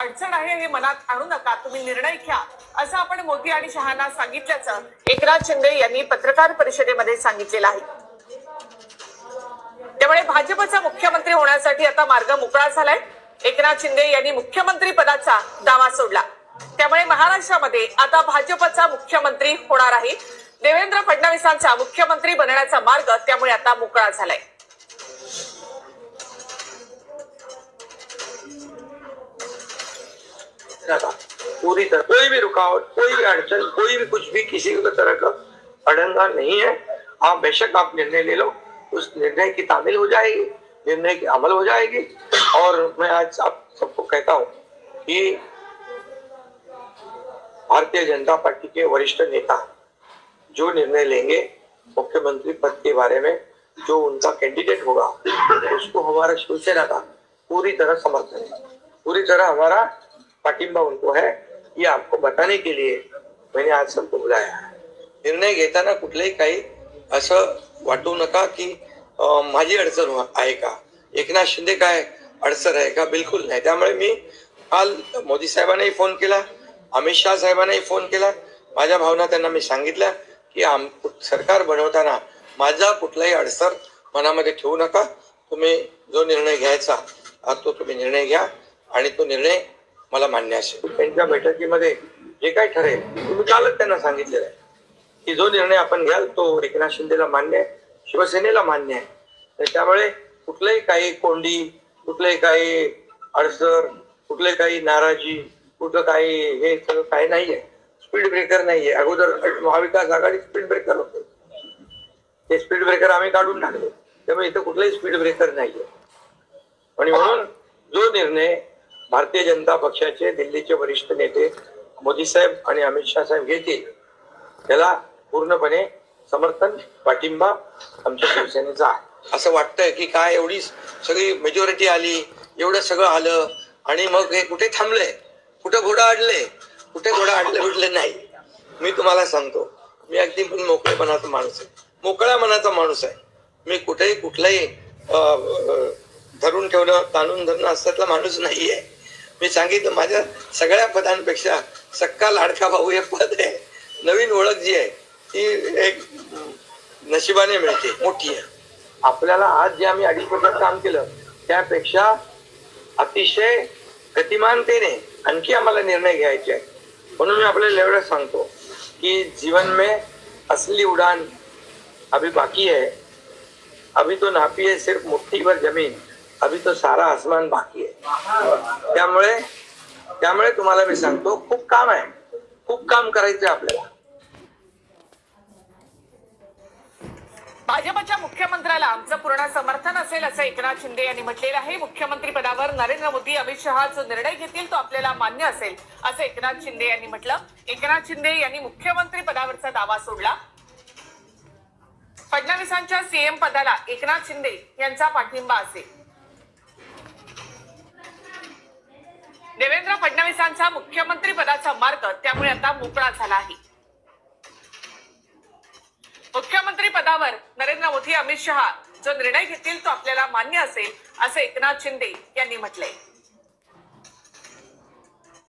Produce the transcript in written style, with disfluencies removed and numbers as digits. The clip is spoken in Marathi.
अडचण आहे हे मनात आणू नका, तुम्ही निर्णय घ्या, असं आपण मोदी आणि शहांना सांगितल्याचं एकनाथ शिंदे यांनी पत्रकार परिषदेमध्ये सांगितलेलं आहे. त्यामुळे भाजपचा मुख्यमंत्री होण्यासाठी आता मार्ग मोकळा झालाय. एकनाथ शिंदे यांनी मुख्यमंत्री पदाचा दावा सोडला. त्यामुळे महाराष्ट्रामध्ये आता भाजपचा मुख्यमंत्री होणार आहे. देवेंद्र फडणवीसांचा मुख्यमंत्री बनण्याचा मार्ग त्यामुळे आता मोकळा झालाय. पूरी तरह कोई भी रुकावट, कोई भी अड़चन, कोई भी कुछ भी किसी भी तरह का अड़ंगा नहीं है. आप बेशक आप निर्णय ले लो, उस निर्णय की तामील हो जाएगी, निर्णय की अमल हो जाएगी. और मैं आज आप सबको कहता हूँ कि भारतीय जनता पार्टी के वरिष्ठ नेता जो निर्णय लेंगे मुख्यमंत्री पद के बारे में, जो उनका कैंडिडेट होगा, उसको हमारा शिवसेना का पूरी तरह समर्थन है, पूरी तरह हमारा पाठिंबा उनको है. ये आपको बताने के लिए मैंने आज सबको बुलाया है. निर्णय घेताना कुठलेही काही असं वाटू नका की माझी अडचण आहे का, एकनाथ शिंदे काय अडचण आहे का, बिलकुल नाही. त्यामुळे मी काल मोदी साहेबांनाही फोन केला, अमित शहा साहेबांनाही फोन केला. माझ्या भावना त्यांना मी सांगितल्या की सरकार बनवताना माझा कुठलाही अडसर मनामध्ये ठेवू नका. तुम्ही जो निर्णय घ्यायचा तो तुम्ही निर्णय घ्या आणि तो निर्णय मला मान्य असेल. त्यांच्या बैठकीमध्ये जे काही ठरेल तुम्ही कालच त्यांना सांगितलेलं आहे की जो निर्णय आपण घ्याल तो एकनाथ शिंदेला मान्य आहे, शिवसेनेला मान्य आहे. त्यामुळे कुठलंही काही कोंडी, कुठलंही काही अडसर, कुठले काही नाराजी, कुठलं काही हे सगळं काही नाहीये. स्पीड ब्रेकर नाहीये. अगोदर महाविकास आघाडी स्पीड ब्रेकर होते, ते स्पीड ब्रेकर आम्ही काढून टाकले. त्यामुळे इथं कुठलाही स्पीड ब्रेकर नाहीये. आणि म्हणून जो निर्णय भारतीय जनता पक्षाचे दिल्लीचे वरिष्ठ नेते मोदी साहेब आणि अमित शहा साहेब घेतील त्याला पूर्णपणे समर्थन, पाठिंबा आमच्या शिवसेनेचा आहे. असं वाटतंय की काय एवढी सगळी मेजॉरिटी आली, एवढं सगळं आलं आणि मग हे कुठे थांबलंय, कुठे घोडा अडले, कुठे घोडा अडले नाही. मी तुम्हाला सांगतो, मी अगदी मोकळेपणाचा माणूस आहे, मोकळ्या मनाचा माणूस आहे. मी कुठेही कुठलाही धरून ठेवणं, ताणून धरणं असल्यातला माणूस नाहीये. मी सांगितलं माझ्या सगळ्या पदांपेक्षा सक्का लाडका भाऊ हे पद आहे. नवीन ओळख जी आहे ती एक नशिबाने मिळते, मोठी आहे. आपल्याला आज जे आम्ही 2.5 वर्षात काम केलं त्यापेक्षा अतिशय गतिमानतेने आणखी आम्हाला निर्णय घ्यायचे आहे. म्हणून मी आपल्याला एवढं सांगतो की जीवन में असली उड़ान अभी बाकी है. अभी तो नापी है सिर्फ मुट्ठी भर जमीन, अभी तो सारा आसमान बाकी है. त्यामुळे तुम्हाला मी सांगतो खूप काम आहे, खूप काम करायचं आपल्याला. भाजपच्या मुख्यमंत्र्याला आमचं पूर्ण समर्थन असेल असं एकनाथ शिंदे यांनी म्हटलेलं आहे. मुख्यमंत्री पदावर नरेंद्र मोदी, अमित शहा जो निर्णय घेतील तो आपल्याला मान्य असेल असं एकनाथ शिंदे यांनी म्हटलं. एकनाथ शिंदे यांनी मुख्यमंत्री पदावरचा दावा सोडला. फडणवीसांच्या सीएम पदाला एकनाथ शिंदे यांचा पाठिंबा असेल. देवेंद्र फडणवीसांचा मुख्यमंत्री पदाचा मार्ग त्यामुळे आता मोकळा झाला आहे. मुख्यमंत्री पदावर नरेंद्र मोदी, अमित शहा जो निर्णय घेतील तो आपल्याला मान्य असेल असं एकनाथ शिंदे यांनी म्हटलंय.